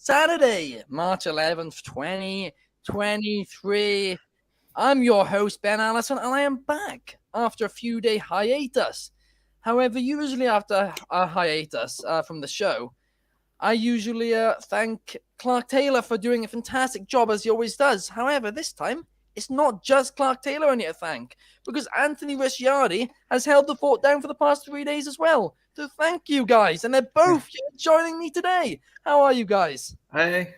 Saturday, March 11th, 2023. I'm your host, Ben Allison, and I am back after a few day hiatus. However, usually after a hiatus from the show, I usually thank Clark Taylor for doing a fantastic job as he always does. However, this time, it's not just Clark Taylor I need to thank, because Anthony Ricciardi has held the fort down for the past 3 days as well. So thank you guys, and they're both here joining me today. How are you guys? Hey,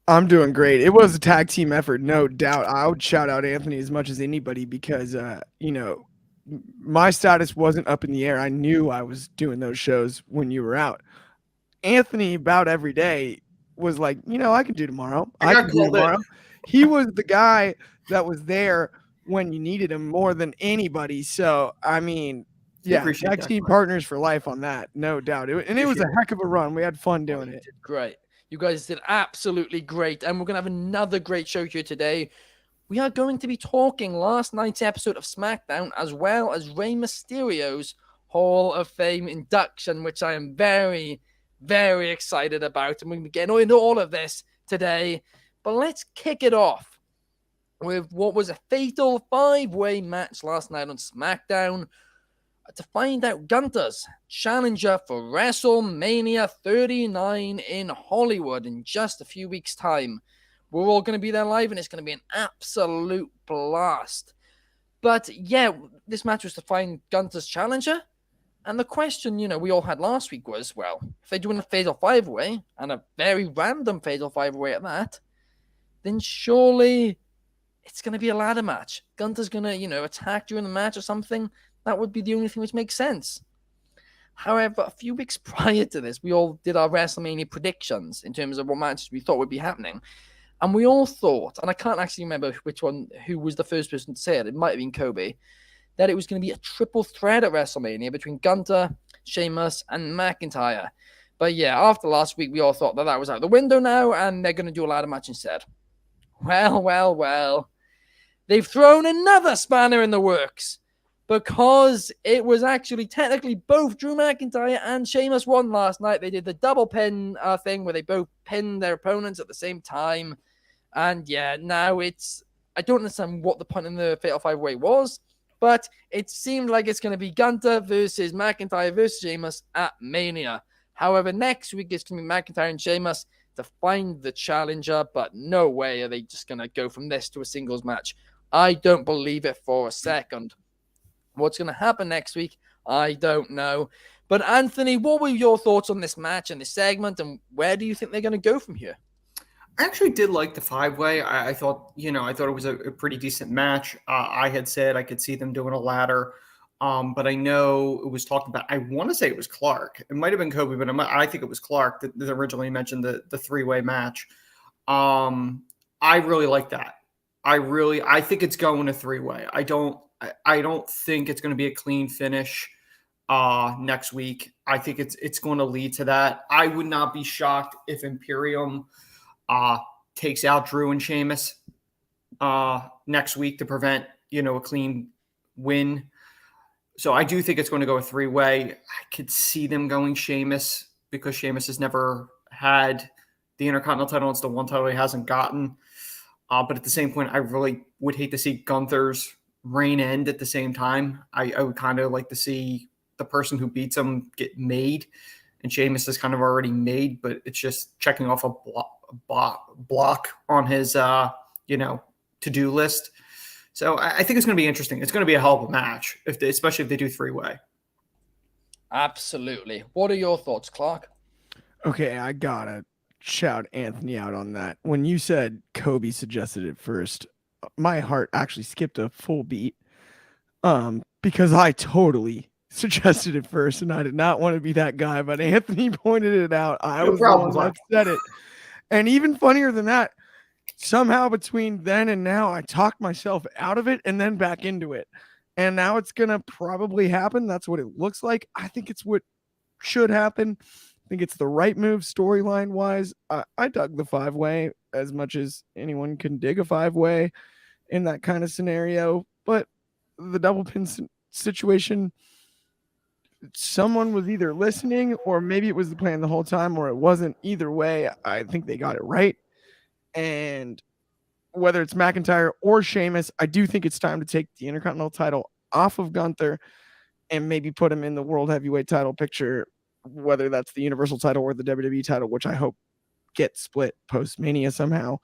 I'm doing great. It was a tag team effort, no doubt. I would shout out Anthony as much as anybody because, my status wasn't up in the air. I knew I was doing those shows when you were out. Anthony, about every day, was like, I can do tomorrow. I got can do called in. tomorrow. He was the guy that was there when you needed him more than anybody. So, Appreciate tag that. team partners for life on that, no doubt. It was a heck of a run. We had fun doing it. Great. You guys did absolutely great. And we're going to have another great show here today. We are going to be talking last night's episode of SmackDown as well as Rey Mysterio's Hall of Fame induction, which I am very, very excited about. And we're going to be getting into all of this today. But let's kick it off with what was a fatal five-way match last night on SmackDown to find out Gunther's challenger for WrestleMania 39 in Hollywood in just a few weeks' time. We're all going to be there live, and it's going to be an absolute blast. But yeah, this match was to find Gunther's challenger. And the question, we all had last week was, well, if they're doing a fatal five-way, and a very random fatal five-way at that, then surely it's going to be a ladder match. Gunther's going to, attack during the match or something. That would be the only thing which makes sense. However, a few weeks prior to this, we all did our WrestleMania predictions in terms of what matches we thought would be happening. And we all thought, and I can't actually remember who was the first person to say it, it might have been Kobe, that it was going to be a triple threat at WrestleMania between Gunther, Sheamus, and McIntyre. But yeah, after last week, we all thought that was out the window now, and they're going to do a ladder match instead. Well. They've thrown another spanner in the works, because it was actually technically both Drew McIntyre and Sheamus won last night. They did the double pin thing where they both pinned their opponents at the same time. And yeah, now I don't understand what the point in the Fatal 5-Way was, but it seemed like it's going to be Gunther versus McIntyre versus Sheamus at Mania. However, next week it's going to be McIntyre and Sheamus to find the challenger, but no way are they just going to go from this to a singles match. I don't believe it for a second. What's going to happen next week, I don't know. But Anthony, what were your thoughts on this match and this segment, and where do you think they're going to go from here? I actually did like the five-way. I thought it was a pretty decent match. I had said I could see them doing a ladder, but I know it was talked about. I want to say it was Clark. It might have been Kobe, but I think it was Clark that originally mentioned the three-way match. I really like that. I think it's going a three-way. I don't think it's going to be a clean finish next week. I think it's going to lead to that. I would not be shocked if Imperium takes out Drew and Sheamus next week to prevent, a clean win. So I do think it's going to go a three-way. I could see them going Sheamus because Sheamus has never had the Intercontinental title. It's the one title he hasn't gotten. But at the same point, I really would hate to see Gunther's reign end at the same time. I would kind of like to see the person who beats him get made. And Sheamus is kind of already made, but it's just checking off a block on his, to-do list. So I think it's going to be interesting. It's going to be a hell of a match, especially if they do three-way. Absolutely. What are your thoughts, Clark? Okay, I gotta shout Anthony out on that. When you said Kobe suggested it first, my heart actually skipped a full beat because I totally suggested it first, and I did not want to be that guy, but Anthony pointed it out. I was the one that said it. And even funnier than that, somehow between then and now, I talked myself out of it and then back into it. And now it's going to probably happen. That's what it looks like. I think it's what should happen. I think it's the right move storyline wise. I dug the five-way as much as anyone can dig a five-way in that kind of scenario. But the double pin situation, someone was either listening or maybe it was the plan the whole time or it wasn't. Either way, I think they got it right. And whether it's McIntyre or Sheamus, I do think it's time to take the Intercontinental title off of Gunther and maybe put him in the World Heavyweight title picture, whether that's the Universal title or the WWE title, which I hope gets split post-Mania somehow.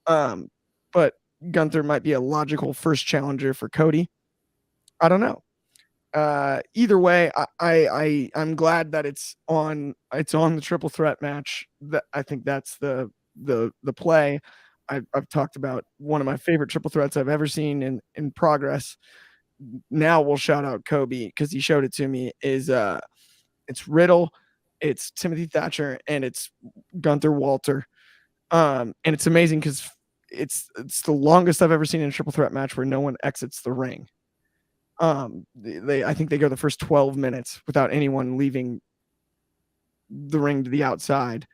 But Gunther might be a logical first challenger for Cody. I don't know. Either way, I'm glad that it's on the triple threat match. That I think that's the play. I've talked about one of my favorite triple threats I've ever seen in progress. Now we'll shout out Kobe because he showed it to me. Is it's Riddle, it's Timothy Thatcher, and it's Gunther Walter. And it's amazing because it's the longest I've ever seen in a triple threat match where no one exits the ring. I think they go the first 12 minutes without anyone leaving the ring to the outside,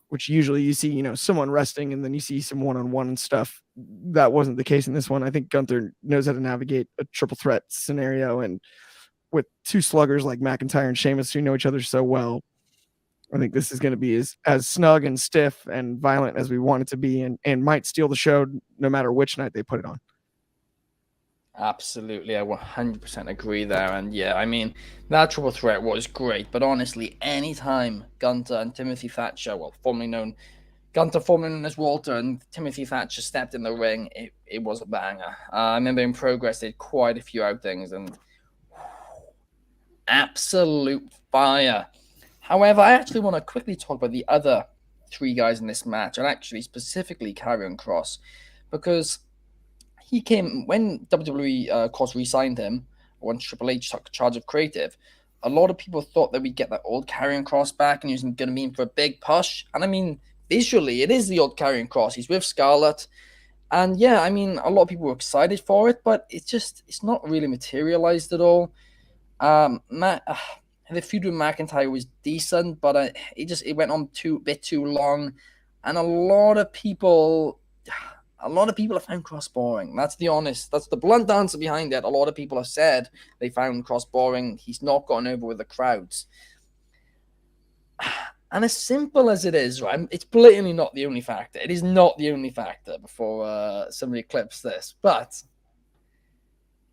which usually you see, someone resting and then you see some one-on-one and stuff. That wasn't the case in this one. I think Gunther knows how to navigate a triple threat scenario, and with two sluggers like McIntyre and Sheamus who know each other so well, I think this is going to be as snug and stiff and violent as we want it to be, and might steal the show no matter which night they put it on. Absolutely, I 100% agree there. And yeah, I mean, that triple threat was great, but honestly, anytime Gunther and Timothy Thatcher, Gunther formerly known as Walter, and Timothy Thatcher stepped in the ring, it was a banger. I remember in Progress, they did quite a few outings, and absolute fire. However, I actually want to quickly talk about the other three guys in this match, and actually specifically Karrion Kross, because he came when WWE, of course, re-signed him, when Triple H took charge of creative. A lot of people thought that we'd get that old Karrion Kross back, and he was going to be in for a big push. And I mean, visually, it is the old Karrion Kross. He's with Scarlett, and yeah, I mean, a lot of people were excited for it, but it's not really materialized at all. The feud with McIntyre was decent, but it went on a bit too long, and a lot of people have found Kross boring. That's the blunt answer behind it. A lot of people have said they found Kross boring. He's not gotten over with the crowds. And as simple as it is, right, it's blatantly not the only factor. It is not the only factor before somebody clips this. But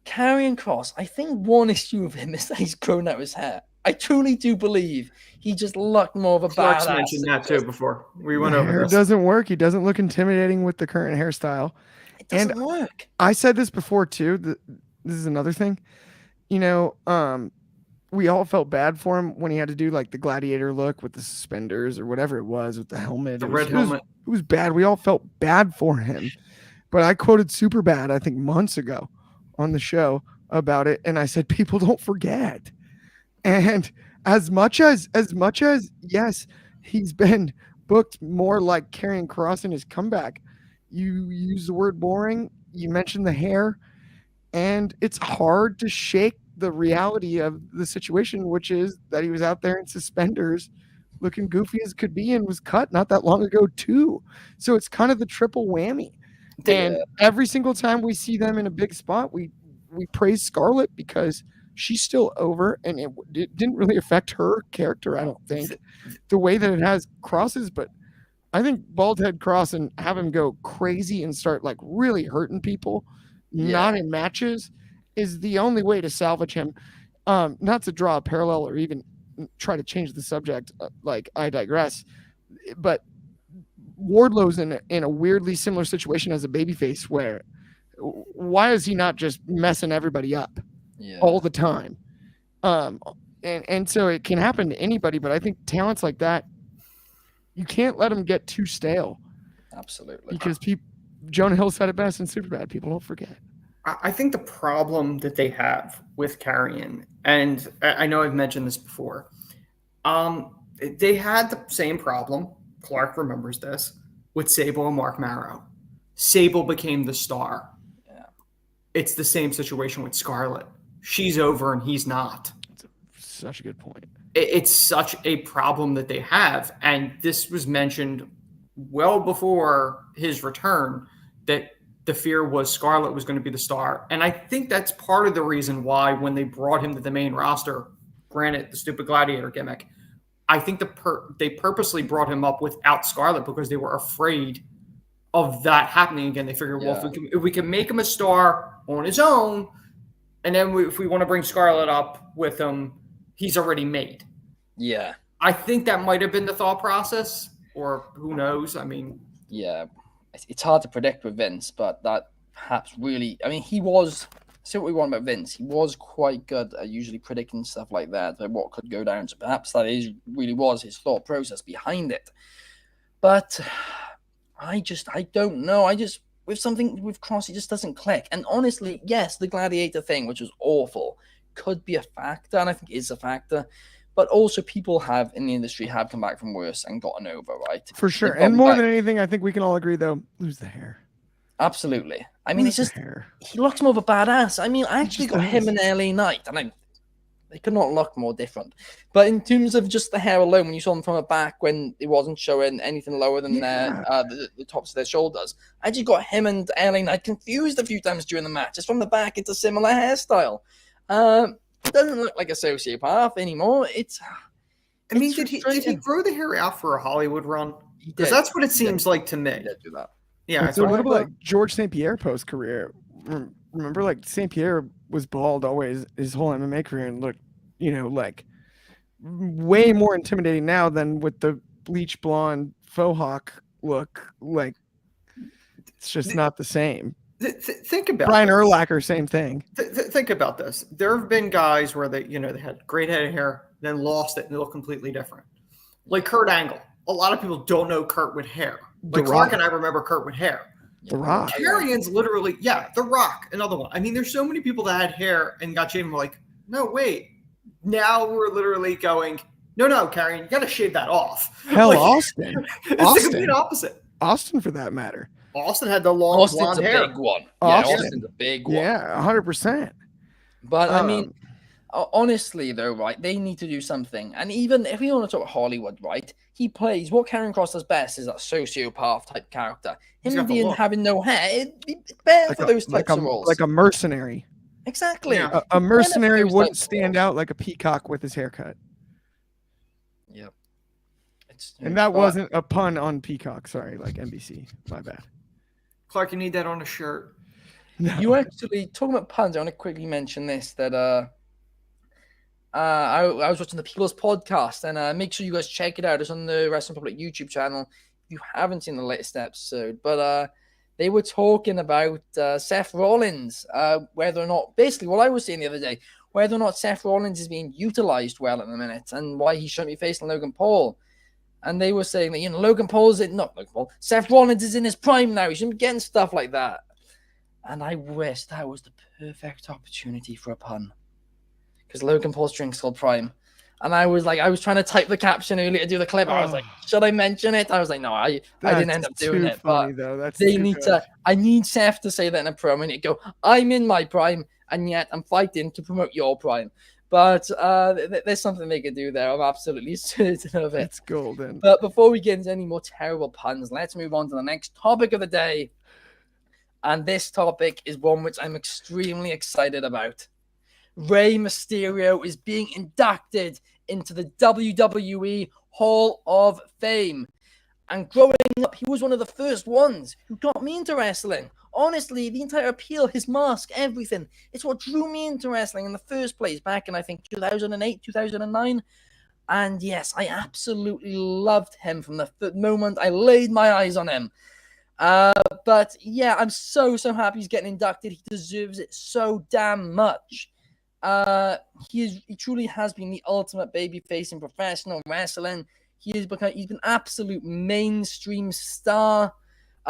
Karrion Kross, I think one issue of him is that he's grown out his hair. I truly do believe he just looked more of a Clark's badass. mentioned that too before. We went over hair this. Doesn't work. He doesn't look intimidating with the current hairstyle. It doesn't work. I said this before too. This is another thing. We all felt bad for him when he had to do like the gladiator look with the suspenders or whatever it was with the helmet. The red helmet. It was bad. We all felt bad for him. But I quoted Superbad, I think months ago on the show about it. And I said, people don't forget. And as much as yes, he's been booked more like Karrion Kross in his comeback. You use the word boring. You mentioned the hair, and it's hard to shake the reality of the situation, which is that he was out there in suspenders, looking goofy as could be, and was cut not that long ago too. So it's kind of the triple whammy. And every single time we see them in a big spot, we praise Scarlett because she's still over, and it didn't really affect her character, I don't think, the way that it has Crosses. But I think bald head Kross and have him go crazy and start like really hurting people, not in matches, is the only way to salvage him. Not to draw a parallel or even try to change the subject, like I digress, but Wardlow's in a weirdly similar situation as a babyface, where why is he not just messing everybody up all the time? And so it can happen to anybody, but I think talents like that, you can't let them get too stale. Absolutely. Because Jonah Hill said it best in Superbad, people don't forget. I think the problem that they have with Karrion, and I know I've mentioned this before, they had the same problem, Clark remembers this, with Sable and Mark Marrow. Sable became the star. Yeah. It's the same situation with Scarlett. She's over and he's not. Such a good point. It's such a problem that they have. And this was mentioned well before his return, that the fear was Scarlett was going to be the star. And I think that's part of the reason why when they brought him to the main roster, Granted, the stupid gladiator gimmick. I think they purposely brought him up without Scarlett because they were afraid of that happening again. They figured, well, if we can make him a star on his own, and then if we want to bring Scarlett up with him, he's already made. Yeah. I think that might have been the thought process, or who knows? I mean, yeah, it's hard to predict with Vince, but that perhaps really, I mean, he was, see what we want about Vince, he was quite good at usually predicting stuff like that, what could go down. So perhaps that really was his thought process behind it. But I don't know. With something with Cross, it just doesn't click. And honestly, yes, the Gladiator thing, which was awful, could be a factor, and I think is a factor. But also, people in the industry have come back from worse and gotten over, right? For sure. And more than anything, I think we can all agree, though, lose the hair. Absolutely. I mean, it's just, hair. He looks more of a badass. I mean, I actually got him in LA Knight, and they could not look more different. But in terms of just the hair alone, when you saw them from the back, when it wasn't showing anything lower than the tops of their shoulders, I actually got him and LA Knight confused a few times during the match. Just from the back, it's a similar hairstyle. It doesn't look like a sociopath anymore. I mean, did he grow the hair out for a Hollywood run? Because that's what it seems like to me. He did do that. Yeah, it's a little bit like George St. Pierre post career. Remember, like St. Pierre was bald always his whole MMA career and looked, like way more intimidating now than with the bleach blonde faux hawk look. Like it's just not the same. Think about Brian Urlacher, same thing. Think about this. There have been guys where they had great head of hair, then lost it, and they look completely different. Like Kurt Angle. A lot of people don't know Kurt with hair. Like Clark and I remember Kurt with hair. The Rock. Carrion's literally, The Rock, another one. I mean, there's so many people that had hair and got shaved and were like, no, wait. Now we're literally going, no, Carrion, you got to shave that off. Hell, Austin. It's the complete opposite. Austin, for that matter. Austin had the long blonde hair. Austin's a big one. Austin's a big one. Yeah, 100%. But I mean, honestly, though, right, they need to do something. And even if we want to talk Hollywood, right, he plays what Karrion Kross does best is that sociopath type character. Him having no hair, it's better for those types of roles. Like a mercenary. Exactly. Yeah. A mercenary wouldn't stand out like a peacock with his haircut. Yep. And that wasn't a pun on peacock. Sorry, like NBC. My bad. Clark, you need that on a shirt. No. You actually, talking about puns, I want to quickly mention this, that I was watching the People's Podcast, and make sure you guys check it out. It's on the Wrestling Public YouTube channel if you haven't seen the latest episode. But they were talking about Seth Rollins, whether or not, basically what I was saying the other day, whether or not Seth Rollins is being utilized well at the minute and why he shouldn't be facing Logan Paul. And they were saying that, Seth Rollins is in his prime now. He shouldn't be getting stuff like that. And I wish that was the perfect opportunity for a pun. Because Logan Paul's drink's called Prime. And I was trying to type the caption earlier to do the clip. I was like, should I mention it? I was like, no, I didn't end up doing it. Funny, but I need Seth to say that in a promo and go, I'm in my prime, and yet I'm fighting to promote your prime. But there's something they could do there. I'm absolutely certain of it. It's golden. But before we get into any more terrible puns, let's move on to the next topic of the day. And this topic is one which I'm extremely excited about. Rey Mysterio is being inducted into the WWE Hall of Fame. And growing up, he was one of the first ones who got me into wrestling. Honestly, the entire appeal, his mask, everything. It's what drew me into wrestling in the first place back in, I think, 2008, 2009. And yes, I absolutely loved him from the moment I laid my eyes on him. But yeah, I'm so happy he's getting inducted. He deserves it so damn much. He truly has been the ultimate babyface in professional wrestling. He's been absolute mainstream star.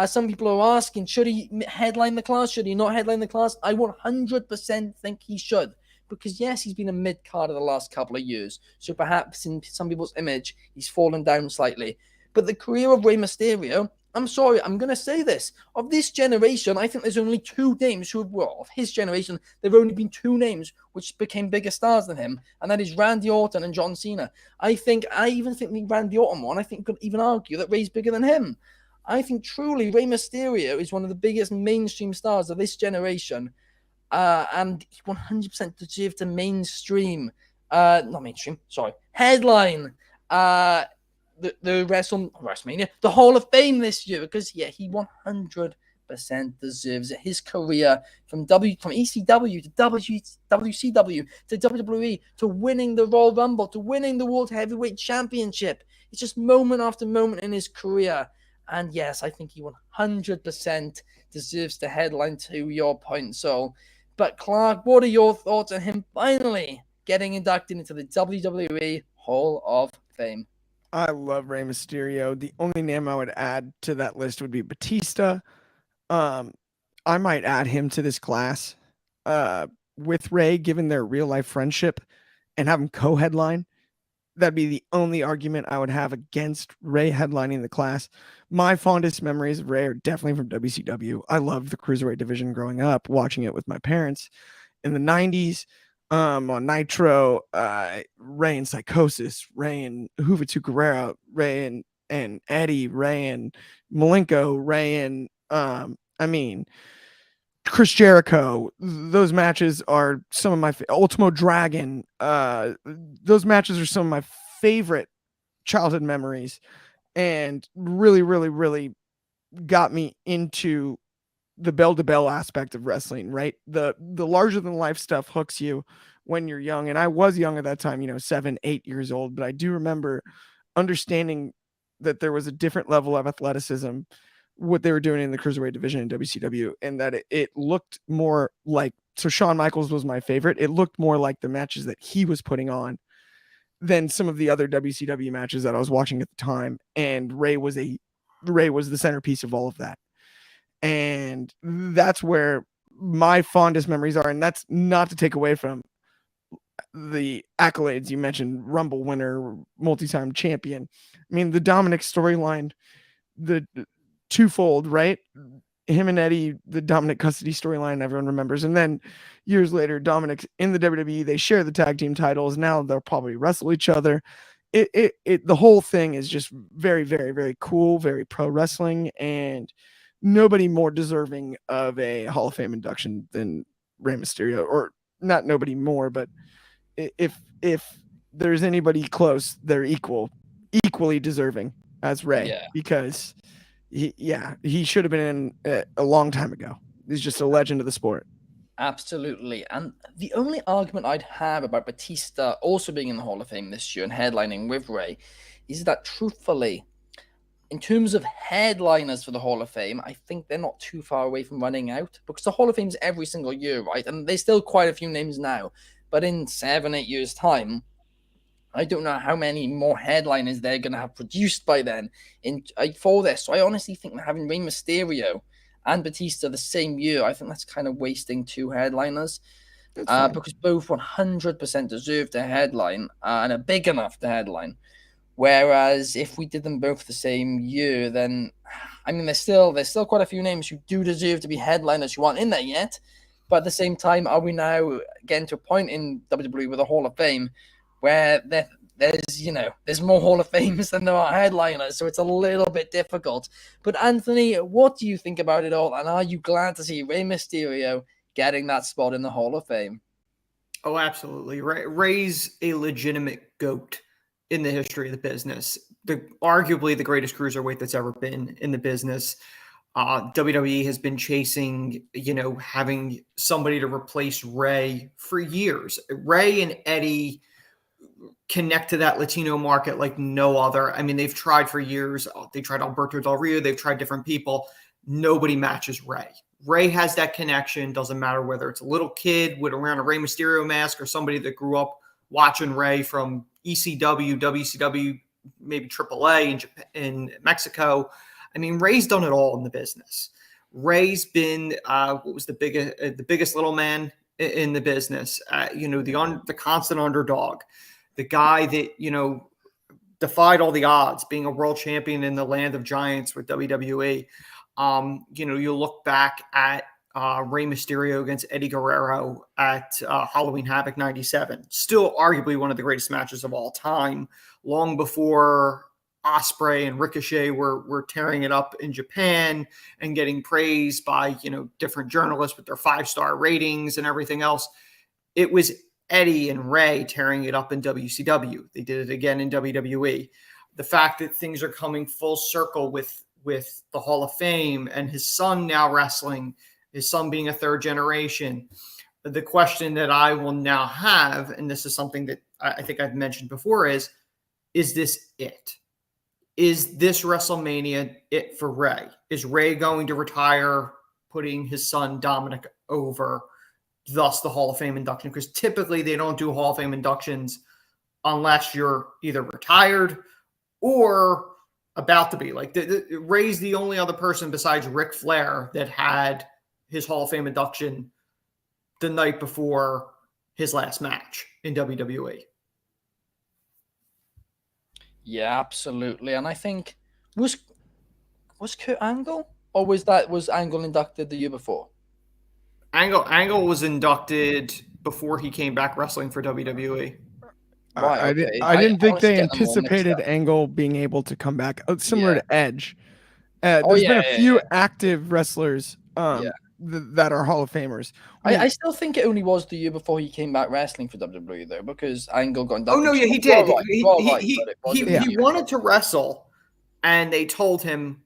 Some people are asking, should he headline the class? Should he not headline the class? I 100% think he should. Because yes, he's been a mid-carder the last couple of years. So perhaps in some people's image, he's fallen down slightly. But the career of Rey Mysterio, I'm sorry, I'm going to say this. Of this generation, I think there's only two names of his generation, there have only been two names which became bigger stars than him, and that is Randy Orton and John Cena. I even think the Randy Orton one, I think could even argue that Rey's bigger than him. I think truly Rey Mysterio is one of the biggest mainstream stars of this generation, and he 100% deserves to mainstream not mainstream, sorry, headline the WrestleMania, the Hall of Fame this year, because yeah, he 100% deserves it. His career from ECW to WCW to WWE to winning the Royal Rumble to winning the World Heavyweight Championship. It's just moment after moment in his career. And yes, I think he 100% deserves the headline, to your point, Sol. But Clark, what are your thoughts on him finally getting inducted into the WWE Hall of Fame? I love Rey Mysterio. The only name I would add to that list would be Batista. Um, I might add him to this class with Rey, given their real life friendship, and have him co-headline. That'd be the only argument I would have against Rey headlining the class. My fondest memories of Rey are definitely from WCW. I loved the cruiserweight division growing up, watching it with my parents in the 90s. On Nitro, Rey and Psychosis, Rey and Juventud Guerrera, Rey and Eddie, Rey and Malenko, Rey and Chris Jericho. Those matches are some of my Ultimo Dragon. Those matches are some of my favorite childhood memories, and really, really, really got me into the bell to bell aspect of wrestling. Right, the larger than life stuff hooks you when you're young, and I was young at that time, 7, 8 years old. But I do remember understanding that there was a different level of athleticism what they were doing in the cruiserweight division in WCW, and that it looked more like, so Shawn Michaels was my favorite. It looked more like the matches that he was putting on than some of the other WCW matches that I was watching at the time. And Rey was the centerpiece of all of that. And that's where my fondest memories are. And that's not to take away from the accolades you mentioned, Rumble winner, multi-time champion. I mean, the Dominic storyline, the twofold, right? Him and Eddie, the Dominic custody storyline, everyone remembers. And then years later, Dominic's in the WWE. They share the tag team titles. Now they'll probably wrestle each other. The whole thing is just very, very, very cool, very pro wrestling, and nobody more deserving of a Hall of Fame induction than Rey Mysterio, or not nobody more, but if there's anybody close, they're equally deserving as Rey, because he should have been in a long time ago. He's just a legend of the sport. Absolutely. And the only argument I'd have about Batista also being in the Hall of Fame this year and headlining with Rey is that, truthfully, in terms of headliners for the Hall of Fame, I think they're not too far away from running out, because the Hall of Fame's every single year, right? And there's still quite a few names now. But in 7, 8 years' time, I don't know how many more headliners they're going to have produced by then for this. So I honestly think that having Rey Mysterio and Batista the same year, I think that's kind of wasting 2 headliners, because both 100% deserve the headline and are big enough to headline. Whereas if we did them both the same year, then I mean, there's still quite a few names who do deserve to be headliners who aren't in there yet. But at the same time, are we now getting to a point in WWE with a Hall of Fame where there's more Hall of Fames than there are headliners, so it's a little bit difficult. But Anthony, what do you think about it all, and are you glad to see Rey Mysterio getting that spot in the Hall of Fame? Oh, absolutely. Rey's a legitimate GOAT in the history of the business. Arguably the greatest cruiserweight that's ever been in the business. WWE has been chasing, having somebody to replace Rey for years. Rey and Eddie connect to that Latino market like no other. I mean, they've tried for years. They tried Alberto Del Rio. They've tried different people. Nobody matches Rey. Rey has that connection. Doesn't matter whether it's a little kid wearing a Rey Mysterio mask or somebody that grew up watching Rey from ECW, WCW, maybe AAA in Japan, in Mexico. I mean, Rey's done it all in the business. Rey's been the biggest little man in the business. The constant underdog, the guy that defied all the odds, being a world champion in the land of giants with WWE. You look back at Rey Mysterio against Eddie Guerrero at Halloween Havoc 97. Still arguably one of the greatest matches of all time, long before Ospreay and Ricochet were tearing it up in Japan and getting praised by different journalists with their 5-star ratings and everything else. It was Eddie and Rey tearing it up in WCW. They did it again in WWE. The fact that things are coming full circle with the Hall of Fame and his son now wrestling, his son being a third generation. The question that I will now have, and this is something that I think I've mentioned before, is this it? Is this WrestleMania it for Rey? Is Rey going to retire, putting his son Dominic over, thus the Hall of Fame induction? Because typically they don't do Hall of Fame inductions unless you're either retired or about to be. Like Rey's the only other person besides Ric Flair that had his Hall of Fame induction the night before his last match in WWE. Yeah, absolutely. And I think was Kurt Angle, or was Angle inducted the year before? Angle was inducted before he came back wrestling for WWE. Right, I okay. didn't think honestly they get them all mixed anticipated up. Angle being able to come back. Similar Yeah. to Edge. Oh, There's yeah, been a yeah, few yeah. active wrestlers Yeah. that are Hall of Famers. I still think it only was the year before he came back wrestling for WWE, though, because Angle got Oh inducted. no, yeah, he You did. are right, you are right, but it was a Yeah. He year wanted before. to wrestle, and they told him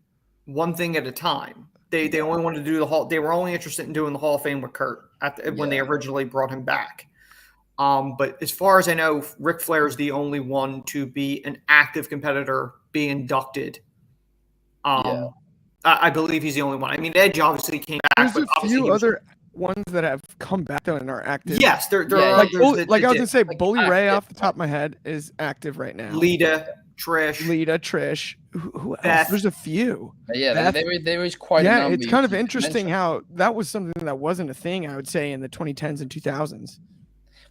one thing at a time. They only wanted to do the Hall. They were only interested in doing the Hall of Fame with Kurt when they Yeah. originally brought him back. But as far as I know, Ric Flair is the only one to be an active competitor, be inducted. Yeah. I believe he's the only one. I mean, Edge obviously came back, There's but a obviously few he was, other ones that have come back and are active. yes, there Yeah, are Like, others that I was did. gonna say, Like, Bully Ray active. off the top of my head is active right now. Lita, Trish, Lita, Trish, who else? Beth. There's a few. Yeah, Beth. there is quite a Yeah, number. it's you kind of can interesting mention. how that was something that wasn't a thing, I would say, in the 2010s and 2000s.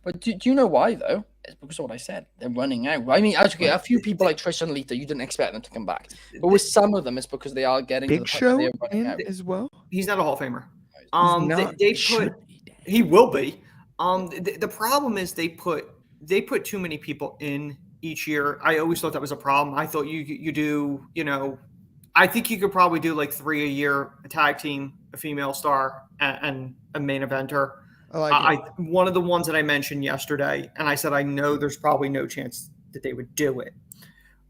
But do you know why, though? It's because of what I said. They're running out. I mean, actually, a few people like Trish and Lita, you didn't expect them to come back. But with some of them, it's because they are getting to Big the point Show where they're running in out. as well. He's not a Hall of Famer. He's not. They Should put be. he will be. The problem is they put too many people in each year. I always thought that was a problem. I thought you do, I think you could probably do like 3 a year, a tag team, a female star, and a main eventer. I like it. One of the ones that I mentioned yesterday, and I said I know there's probably no chance that they would do it.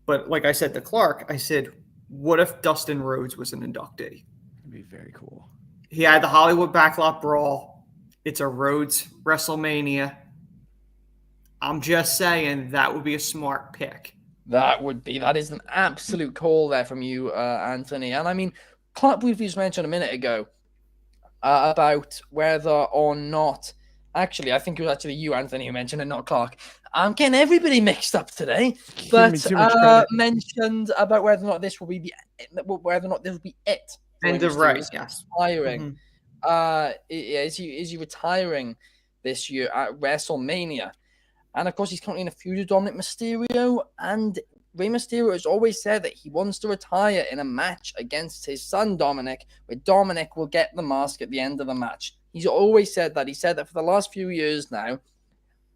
But like I said to Clark, I said, what if Dustin Rhodes was an inductee? It'd be very cool. He had the Hollywood Backlot Brawl. It's a Rhodes WrestleMania. I'm just saying that would be a smart pick. That is an absolute call there from you, Anthony. And I mean, Clark briefly just mentioned a minute ago about whether or not, actually, I think it was actually you, Anthony, who mentioned it, not Clark. I'm getting everybody mixed up today, Giving me but too much credit. mentioned about whether or not this will be it. for And Rey the Mysterio. right, Is he yes. retiring? Is he retiring this year at WrestleMania? And of course, he's currently in a feud with Dominic Mysterio. And Rey Mysterio has always said that he wants to retire in a match against his son Dominic, where Dominic will get the mask at the end of the match. He's always said that. He said that for the last few years now.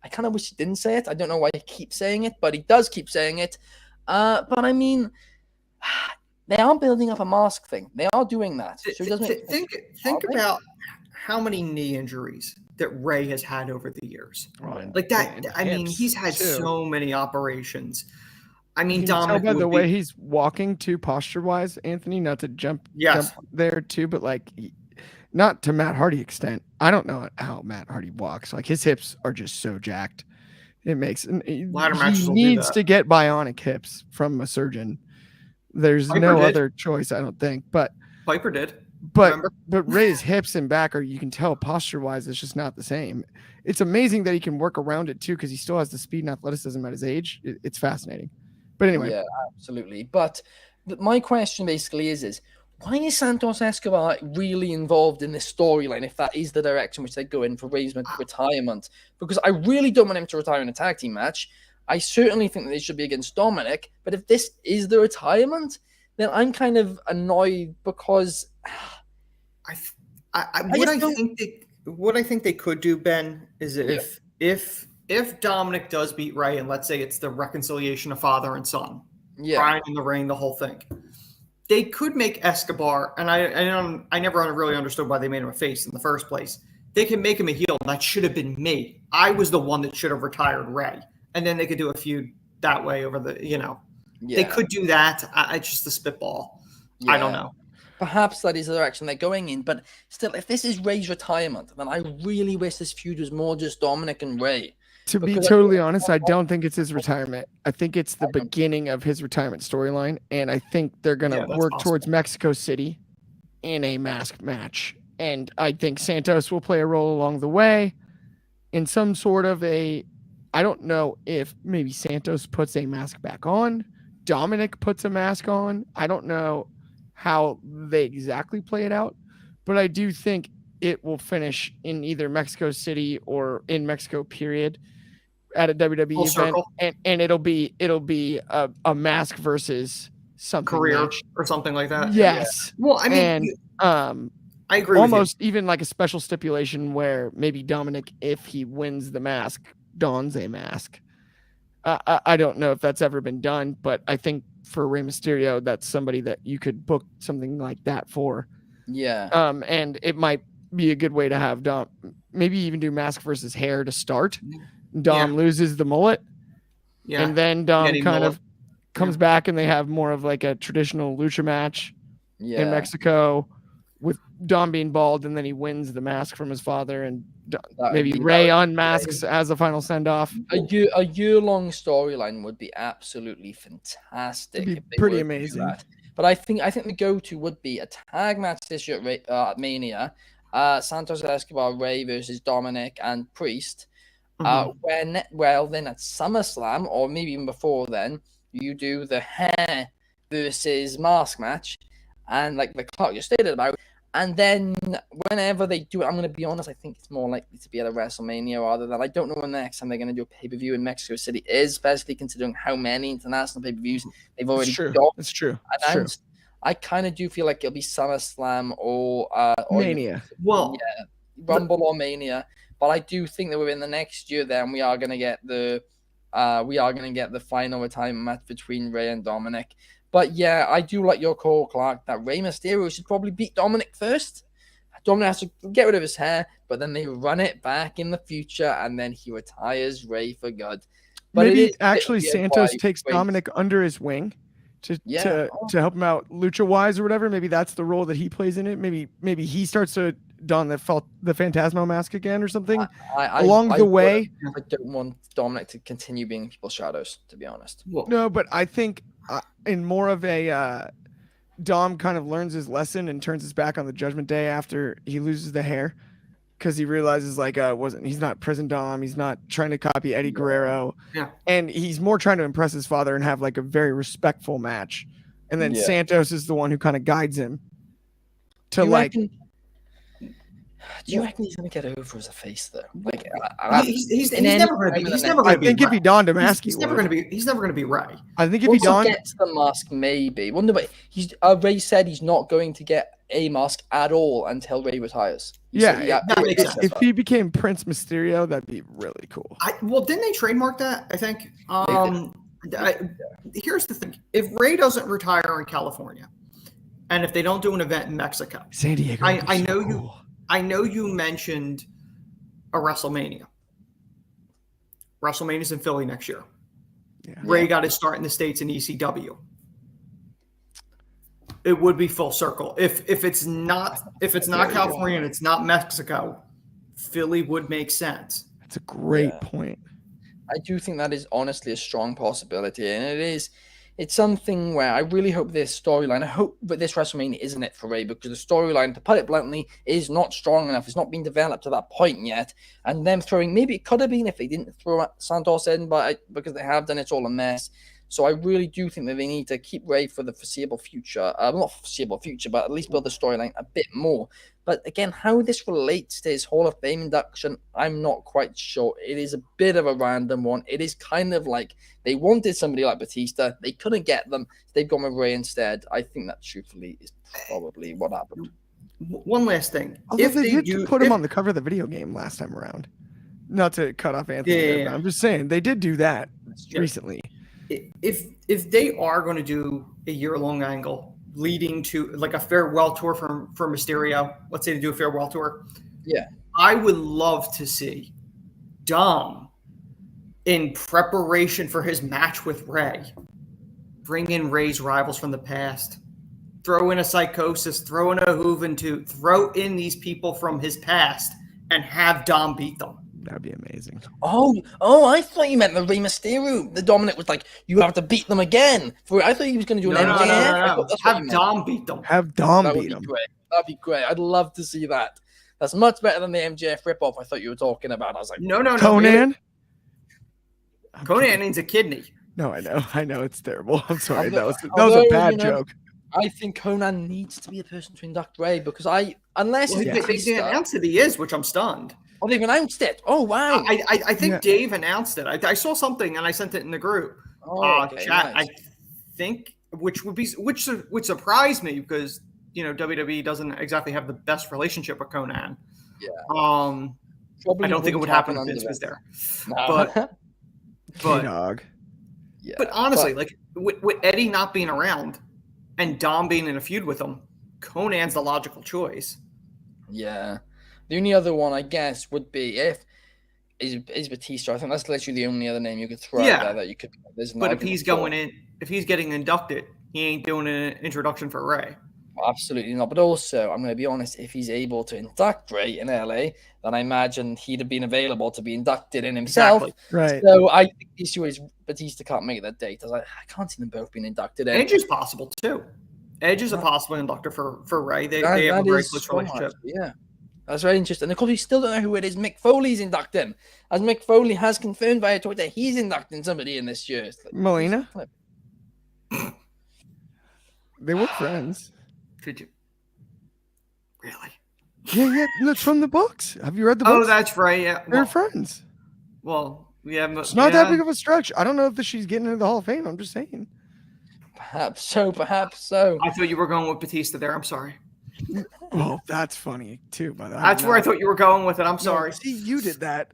I kind of wish he didn't say it. I don't know why he keeps saying it, but he does keep saying it. But I mean, they are building up a mask thing. They are doing that. So it doesn't Think about how many knee injuries that Rey has had over the years. Right. Like that. And I mean, hips, he's had too. so many operations. I mean, Can you tell Dominic by the would way be, he's walking too posture-wise, Anthony, not to jump Yes. there too, but like not to Matt Hardy extent. I don't know how Matt Hardy walks. Like his hips are just so jacked. It makes Ladder matches he will do needs that. to get bionic hips from a surgeon. There's Piper no did. other choice, I don't think. But Piper did. Remember? Ray's hips and back are, you can tell posture-wise, it's just not the same. It's amazing that he can work around it too, because he still has the speed and athleticism at his age. It's fascinating. But anyway, Yeah, absolutely. But my question basically is why is Santos Escobar really involved in this storyline if that is the direction which they go in for Rey's retirement? Because I really don't want him to retire in a tag team match. I certainly think that they should be against Dominic. But if this is the retirement, then I'm kind of annoyed because What I think they could do, Ben, is if Dominic does beat Rey, and let's say it's the reconciliation of father and son, crying in the ring, the whole thing, they could make Escobar, and I never really understood why they made him a face in the first place. they can make him a heel. That should have been me. I was the one that should have retired Rey, and then they could do a feud that way over the. They could do that. I just the spitball. Yeah. I don't know. Perhaps that is the direction they're going in, but still, if this is Rey's retirement, then I really wish this feud was more just Dominic and Rey. To be totally honest, I don't think it's his retirement. I think it's the beginning of his retirement storyline, and I think they're going to work towards Mexico City in a masked match. And I think Santos will play a role along the way in some sort of I don't know if maybe Santos puts a mask back on, Dominic puts a mask on. I don't know how they exactly play it out, but I do think it will finish in either Mexico City or in Mexico period at a WWE event, and it'll be a mask versus something career match. Or something like that. Yes. Yeah. Well, I mean, I agree. Almost even like a special stipulation where maybe Dominic, if he wins the mask, dons a mask. I don't know if that's ever been done, but I think for Rey Mysterio, that's somebody that you could book something like that for. Yeah. And it might be a good way to have Dom, maybe even do mask versus hair to start. Dom loses the mullet. Yeah. And then Dom kind of comes back and they have more of like a traditional lucha match in Mexico with Dom being bald, and then he wins the mask from his father, and maybe Rey unmasks as a final send-off. A year-long storyline would be absolutely fantastic. It'd be pretty amazing. But I think the go-to would be a tag match this year at Mania. Santos Escobar, Rey versus Dominic and Priest. Then at SummerSlam, or maybe even before then, you do the hair versus mask match, and like the Clark you stated about. And then whenever they do it, I'm going to be honest, I think it's more likely to be at a WrestleMania rather than, I don't know when the next time they're going to do a pay-per-view in Mexico City is, especially considering how many international pay-per-views they've already got. It's true. Announced. I kind of do feel like it'll be SummerSlam or Mania. Rumble or Mania. But I do think that within the next year, then we are going to get the final retirement match between Rey and Dominic. But yeah, I do like your call, Clark, that Rey Mysterio should probably beat Dominic first. Dominic has to get rid of his hair, but then they run it back in the future, and then he retires Rey for good. But maybe actually Santos takes Dominic under his wing to help him out lucha-wise or whatever. Maybe that's the role that he plays in it. Maybe he starts to don the Phantasmo mask again or something along the way. I don't want Dominic to continue being people's shadows, to be honest. No, but I think in more of a Dom kind of learns his lesson and turns his back on the Judgment Day after he loses the hair, because he realizes he's not prison Dom, he's not trying to copy Eddie Guerrero, and he's more trying to impress his father and have like a very respectful match, and then Santos is the one who kind of guides him to do you reckon he's gonna get over as a face though? Like, he's never gonna be. He's never gonna be. I think if he donned a mask, he's never gonna be. He's never gonna be Rey. I think if he gets the mask, maybe. Wonder, but Rey said he's not going to get a mask at all until Rey retires. If he became Prince Mysterio, that'd be really cool. Didn't they trademark that? I think. Here's the thing: if Rey doesn't retire in California, and if they don't do an event in Mexico, San Diego, I know you mentioned a WrestleMania. WrestleMania's in Philly next year. Rey got his start in the States in ECW. It would be full circle. If it's not California and it's not Mexico, Philly would make sense. That's a great point. I do think that is honestly a strong possibility, and it's something where I really hope this storyline, I hope that this WrestleMania isn't it for Rey, because the storyline, to put it bluntly, is not strong enough. It's not been developed to that point yet. And them throwing, maybe it could have been if they didn't throw Santos in, but because they have done, it's all a mess. So I really do think that they need to keep Rey for the foreseeable future. Not foreseeable future, but at least build the storyline a bit more. But again, how this relates to his Hall of Fame induction, I'm not quite sure. It is a bit of a random one. It is kind of like they wanted somebody like Batista. They couldn't get them. They've gone with Rey instead. I think that truthfully is probably what happened. One last thing. If they did put him on the cover of the video game last time around. Not to cut off Anthony. I'm just saying they did do that recently. If they are going to do a year-long angle leading to like a farewell tour for Mysterio, let's say they do a farewell tour. I would love to see Dom, in preparation for his match with Rey, bring in Rey's rivals from the past. Throw in a Psychosis, throw in a Juventud, throw in these people from his past, and have Dom beat them. That'd be amazing. Oh! I thought you meant the Rey Mysterio. The Dominic was like, you have to beat them again. I thought he was going to do an MJF. I thought that's what you Have meant. Dom beat them. Have Dom That would beat be him. great. That'd be great. I'd love to see that. That's much better than the MJF ripoff I thought you were talking about. I was like, No. Conan? Conan needs a kidney. No, I know it's terrible. I'm sorry. Although- that was a bad you know, joke. I think Conan needs to be a person to induct Rey because unless Well, it's they announced that he is, which I'm stunned. Oh, they've announced it. Oh, wow. I think Yeah. Dave announced it. I saw something and I sent it in the group Okay, chat. nice. I think which would surprise me because WWE doesn't exactly have the best relationship with Conan. Yeah. I don't think it would happen if Vince was there. No. But Dog. Yeah. But honestly, like with Eddie not being around and Dom being in a feud with him, Conan's the logical choice. Yeah. The only other one, I guess, would be is Batista. I think that's literally the only other name you could throw out there that you could. But if he's if he's getting inducted, he ain't doing an introduction for Rey. Absolutely not. But also, I'm going to be honest, if he's able to induct Rey in LA, then I imagine he'd have been available to be inducted in himself. Exactly. Right. So I think the issue is Batista can't make that date. I can't see them both being inducted in. Edge is possible too. Edge is a possible inductor for Rey. They have a very close relationship. Yeah. That's very interesting. And of course, we still don't know who it is Mick Foley's inducting. As Mick Foley has confirmed via Twitter, he's inducting somebody in this year. Melina? They were friends. Could you? Really? Yeah. That's from the books. Have you read the books? Oh, that's right. Yeah. They're friends. Well, yeah. It's not that big of a stretch. I don't know if she's getting into the Hall of Fame. I'm just saying. Perhaps so. I thought you were going with Batista there. I'm sorry. Oh, that's funny too. By the way, That's where I thought you were going with it. I'm sorry. See, you did that.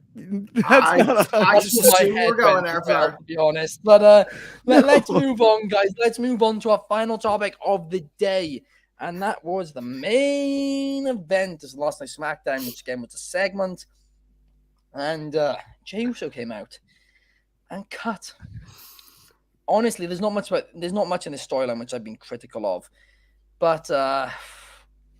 I just assumed you were going there. To be honest, but let's move on, guys. Let's move on to our final topic of the day, and that was the main event. This last night's SmackDown, which again was a segment, and Jey Uso came out and cut. Honestly, there's not much in this storyline which I've been critical of, but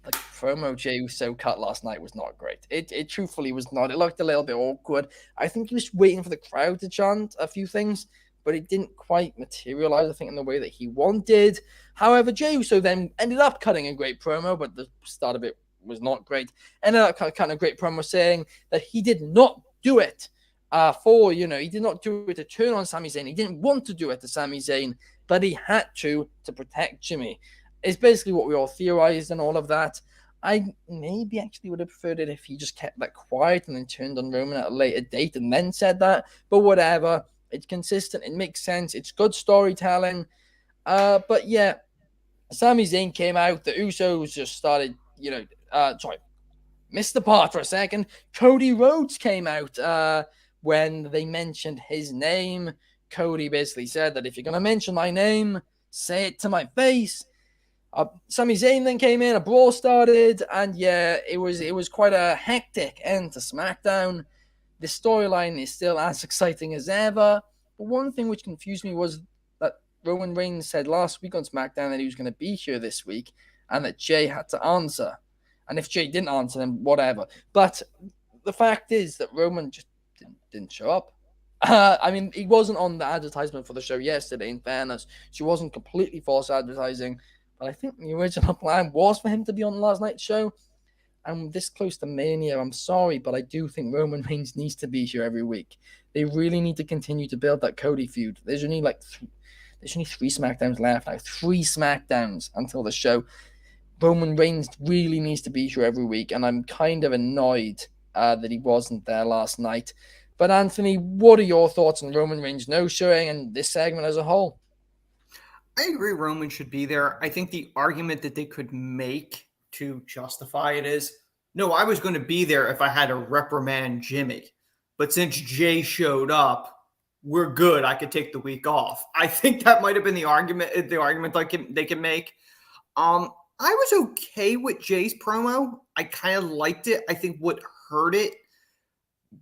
the promo Jey Uso cut last night was not great. It truthfully was not. It looked a little bit awkward. I think he was waiting for the crowd to chant a few things, but it didn't quite materialize, I think, in the way that he wanted. However, Jey Uso then ended up cutting a great promo, but the start of it was not great. Ended up cutting a great promo saying that he did not do it he did not do it to turn on Sami Zayn. He didn't want to do it to Sami Zayn, but he had to protect Jimmy. It's basically what we all theorized and all of that. I maybe actually would have preferred it if he just kept that quiet and then turned on Roman at a later date and then said that. But whatever. It's consistent. It makes sense. It's good storytelling. But yeah, Sami Zayn came out. The Usos just started, missed the part for a second. Cody Rhodes came out when they mentioned his name. Cody basically said that if you're going to mention my name, say it to my face. Sami Zayn then came in, a brawl started, and yeah, it was quite a hectic end to SmackDown. The storyline is still as exciting as ever, but one thing which confused me was that Roman Reigns said last week on SmackDown that he was going to be here this week, and that Jey had to answer. And if Jey didn't answer, then whatever. But the fact is that Roman just didn't show up. I mean, he wasn't on the advertisement for the show yesterday, in fairness. She wasn't completely false advertising. But I think the original plan was for him to be on last night's show. And this close to Mania, I'm sorry, but I do think Roman Reigns needs to be here every week. They really need to continue to build that Cody feud. There's only three SmackDowns left now. 3 SmackDowns until the show. Roman Reigns really needs to be here every week. And I'm kind of annoyed that he wasn't there last night. But Anthony, what are your thoughts on Roman Reigns no-showing and this segment as a whole? I agree Roman should be there. I think the argument that they could make to justify it is, no, I was going to be there if I had to reprimand Jimmy. But since Jey showed up, we're good. I could take the week off. I think that might have been the argument they can make. I was okay with Jey's promo. I kind of liked it. I think what heard it,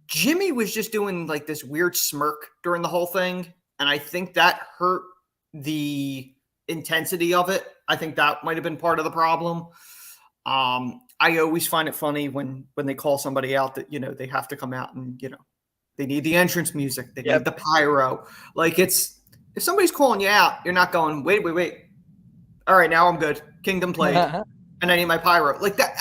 Jimmy was just doing like this weird smirk during the whole thing. And I think that hurt the intensity of it. I think that might have been part of the problem. I always find it funny when they call somebody out that, they have to come out and, they need the entrance music. They need the pyro. Like if somebody's calling you out, you're not going, wait. All right, now I'm good. Kingdom played. And I need my pyro. Like that.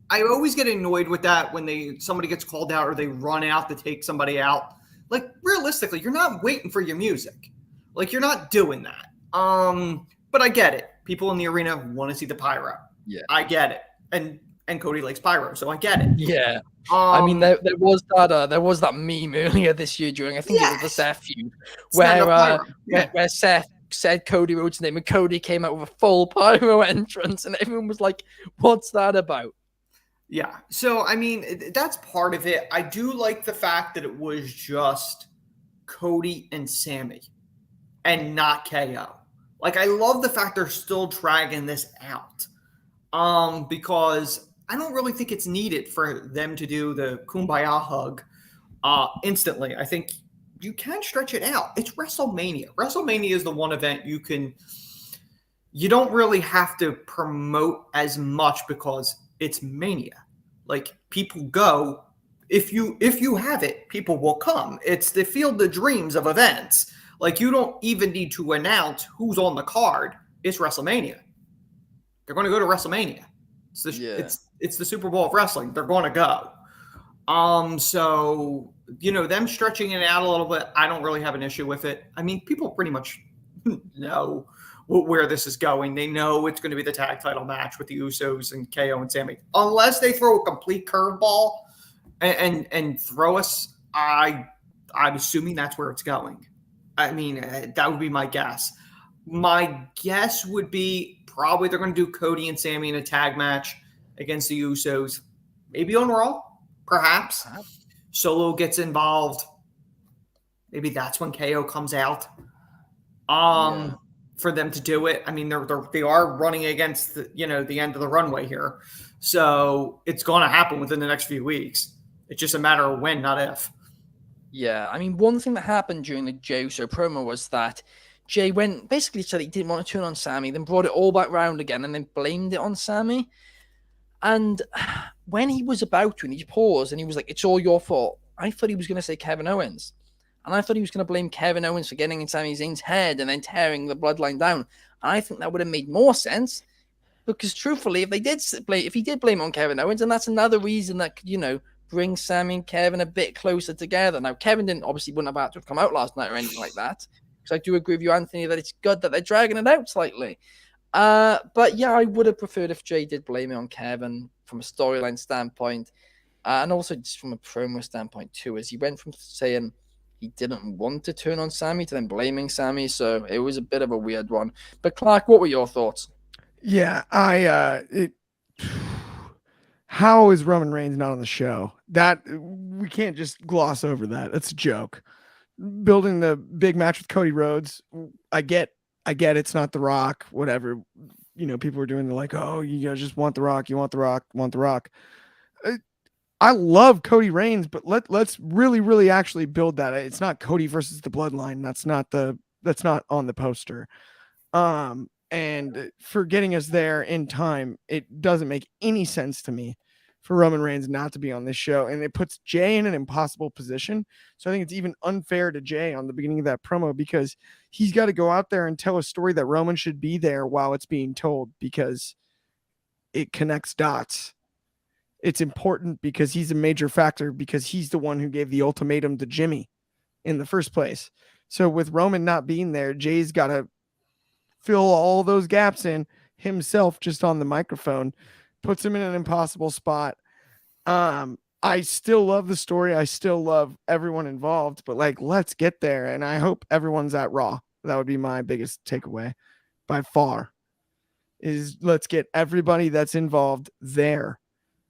I always get annoyed with that when somebody gets called out or they run out to take somebody out. Like realistically, you're not waiting for your music. Like you're not doing that. But I get it. People in the arena want to see the pyro. Yeah. I get it. And Cody likes pyro, so I get it. Yeah. I mean, there was that meme earlier this year during, I think it was the Seth feud, where Seth said Cody Rhodes' name and Cody came out with a full pyro entrance and everyone was like, what's that about? Yeah. So, I mean, that's part of it. I do like the fact that it was just Cody and Sammy and not KO. Like, I love the fact they're still dragging this out. Because I don't really think it's needed for them to do the Kumbaya hug instantly. I think you can stretch it out. It's WrestleMania. WrestleMania is the one event you don't really have to promote as much because it's Mania. Like people go, if you have it, people will come. It's the field of dreams of events. Like you don't even need to announce who's on the card. It's WrestleMania. They're going to go to WrestleMania. It's the Super Bowl of wrestling. They're going to go. So, them stretching it out a little bit, I don't really have an issue with it. I mean, people pretty much know where this is going. They know it's going to be the tag title match with the Usos and KO and Sammy. Unless they throw a complete curveball and throw us, I'm assuming that's where it's going. I mean, that would be my guess. My guess would be probably they're going to do Cody and Sammy in a tag match against the Usos. Maybe on Raw, perhaps. Solo gets involved. Maybe that's when KO comes out for them to do it. I mean, they are running against the end of the runway here. So it's going to happen within the next few weeks. It's just a matter of when, not if. Yeah, I mean, one thing that happened during the Jey Uso promo was that Jay basically said he didn't want to turn on Sammy, then brought it all back round again and then blamed it on Sammy. And when he was about to, and he paused and he was like, it's all your fault. I thought he was going to say Kevin Owens. And I thought he was going to blame Kevin Owens for getting in Sami Zayn's head and then tearing the bloodline down. And I think that would have made more sense because truthfully, if he did blame on Kevin Owens, and that's another reason that could, bring Sami and Kevin a bit closer together. Now, Kevin wouldn't have had to have come out last night or anything like that. I do agree with you, Anthony, that it's good that they're dragging it out slightly. But yeah, I would have preferred if Jay did blame it on Kevin from a storyline standpoint. And also just from a promo standpoint too, as he went from saying he didn't want to turn on Sammy to then blaming Sammy. So it was a bit of a weird one. But Clark, what were your thoughts? Yeah, how is Roman Reigns not on the show? That we can't just gloss over that. It's a joke. Building the big match with Cody Rhodes, I get it's not The Rock, whatever. People are doing the like, oh, you guys just want The Rock, you want The Rock. I love Cody Reigns, but let's really, really actually build that. It's not Cody versus the Bloodline. That's not on the poster. And for getting us there in time, it doesn't make any sense to me for Roman Reigns not to be on this show. And it puts Jay in an impossible position. So I think it's even unfair to Jay on the beginning of that promo because he's got to go out there and tell a story that Roman should be there while it's being told because it connects dots. It's important because he's a major factor because he's the one who gave the ultimatum to Jimmy in the first place. So with Roman not being there, Jay's got to fill all those gaps in himself just on the microphone. Puts him in an impossible spot. I still love the story. I still love everyone involved, but let's get there. And I hope everyone's at Raw. That would be my biggest takeaway by far is let's get everybody that's involved there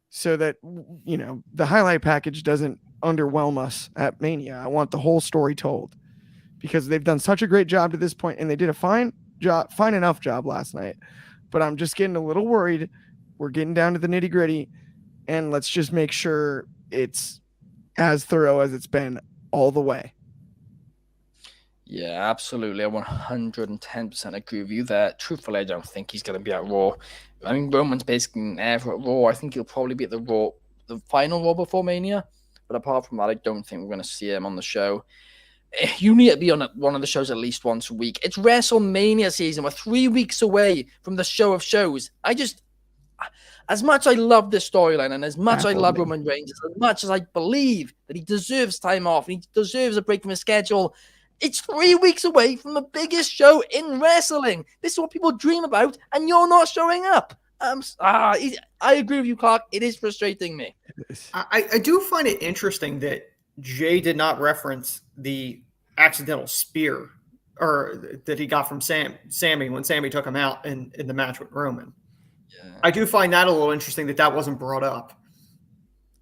so that, the highlight package doesn't underwhelm us at Mania. I want the whole story told because they've done such a great job to this point and they did a fine enough job last night, but I'm just getting a little worried. We're getting down to the nitty gritty and let's just make sure it's as thorough as it's been all the way. Yeah, absolutely. I 110% agree with you there. Truthfully, I don't think he's going to be at Raw. I mean, Roman's basically never at Raw. I think he'll probably be at the final Raw before Mania. But apart from that, I don't think we're going to see him on the show. You need to be on one of the shows at least once a week. It's WrestleMania season. We're 3 weeks away from the show of shows. As much as I love this storyline and as much as I love Roman Reigns, as much as I believe that he deserves time off and he deserves a break from his schedule, it's 3 weeks away from the biggest show in wrestling. This is what people dream about, and you're not showing up. I agree with you, Clark. It is frustrating me. I do find it interesting that Jay did not reference the accidental spear or that he got from Sammy when Sammy took him out in the match with Roman. Yeah. I do find that a little interesting that wasn't brought up.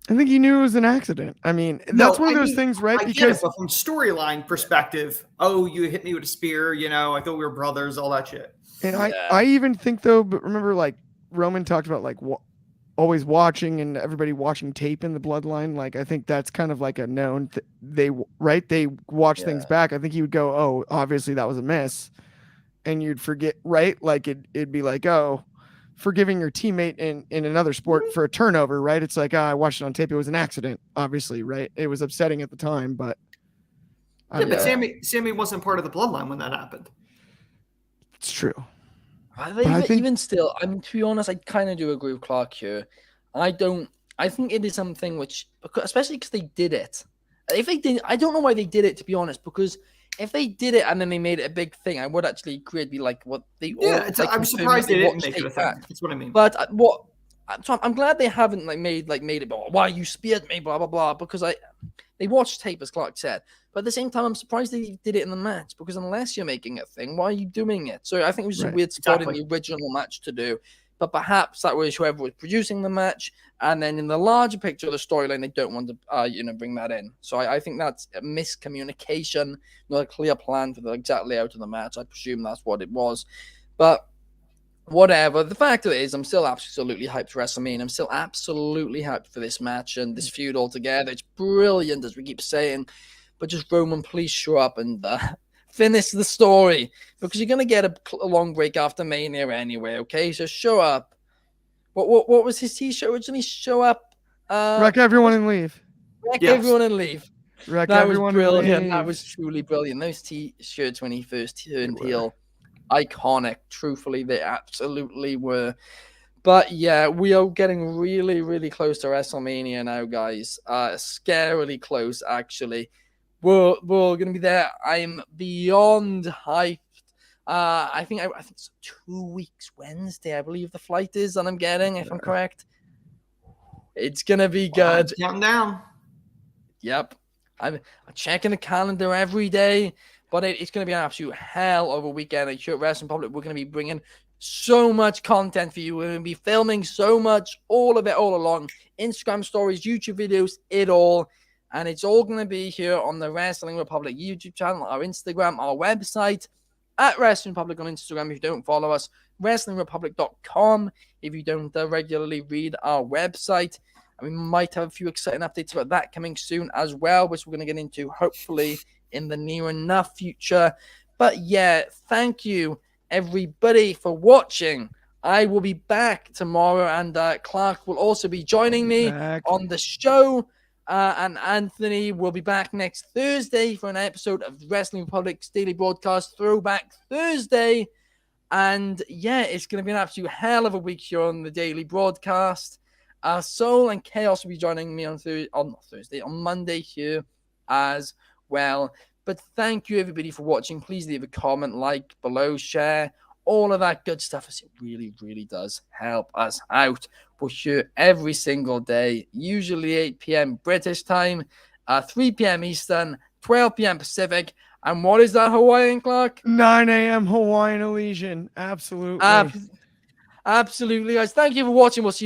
I think he knew it was an accident. I mean, that's one of those things, right? Because from storyline perspective, you hit me with a spear, I thought we were brothers, all that shit. And I even think though, but remember, like Roman talked about like always watching and everybody watching tape in the bloodline. Like, I think that's kind of like a known they watch things back. I think he would go, oh, obviously that was a miss. And you'd forget, right? Like it'd be like, oh, forgiving your teammate in another sport for a turnover, right? It's like, I watched it on tape. It was an accident, obviously, right? It was upsetting at the time, but. But Sammy wasn't part of the bloodline when that happened. It's true. Even still, I mean, to be honest, I kind of do agree with Clark here. I think it is something which, especially because they did it. If they did, I don't know why they did it, to be honest, because if they did it and then they made it a big thing, I would actually agree. It'd be like what they. Yeah, I'm surprised they didn't make it a thing. That's what I mean. But I'm glad they haven't made it. Why you speared me? Blah blah blah. Because they watched tape, as Clark said. But at the same time, I'm surprised they did it in the match, because unless you're making a thing, why are you doing it? So I think it was a weird spot in the original match to do. But perhaps that was whoever was producing the match, and then in the larger picture of the storyline, they don't want to bring that in. So I think that's a miscommunication, not a clear plan for the exact layout of the match. I presume that's what it was. But whatever. The fact of it is, I'm still absolutely hyped for WrestleMania. I'm still absolutely hyped for this match and this feud altogether. It's brilliant, as we keep saying. But just Roman, please show up and finish the story, because you're going to get a long break after Mania anyway, okay? So show up. What was his T-shirt originally? Show up. Wreck everyone and leave. Wreck everyone and leave. Wreck that everyone was brilliant. And leave. That was truly brilliant. Those T-shirts when he first turned heel, iconic. Truthfully, they absolutely were. But yeah, we are getting really, really close to WrestleMania now, guys. Scarily close, actually. We're going to be there. I'm beyond hyped. I think it's 2 weeks Wednesday, I believe the flight is, and I'm getting, if I'm correct. It's going to be good. Counting down. Yep. I'm checking the calendar every day, but it's going to be an absolute hell of a weekend at Wrestling Public. We're going to be bringing so much content for you. We're going to be filming so much, all of it, all along. Instagram stories, YouTube videos, it all. And it's all going to be here on the Wrestling Republic YouTube channel, our Instagram, our website, at Wrestling Republic on Instagram. If you don't follow us, WrestlingRepublic.com. If you don't regularly read our website. And we might have a few exciting updates about that coming soon as well, which we're going to get into hopefully in the near enough future. But yeah, thank you, everybody, for watching. I will be back tomorrow, and Clark will also be joining me on the show. And Anthony will be back next Thursday for an episode of Wrestling Republic's daily broadcast, Throwback Thursday. And yeah, it's going to be an absolute hell of a week here on the daily broadcast. Soul and Chaos will be joining me on Monday here as well. But thank you, everybody, for watching. Please leave a comment, like below, share, all of that good stuff, as it really, really does help us out. We're here every single day, usually 8 p.m. British time, 3 p.m. Eastern, 12 p.m. Pacific. And what is that, Hawaiian, Clark? 9 a.m. Hawaiian Elysian. Absolutely. Absolutely, guys. Thank you for watching. We'll see you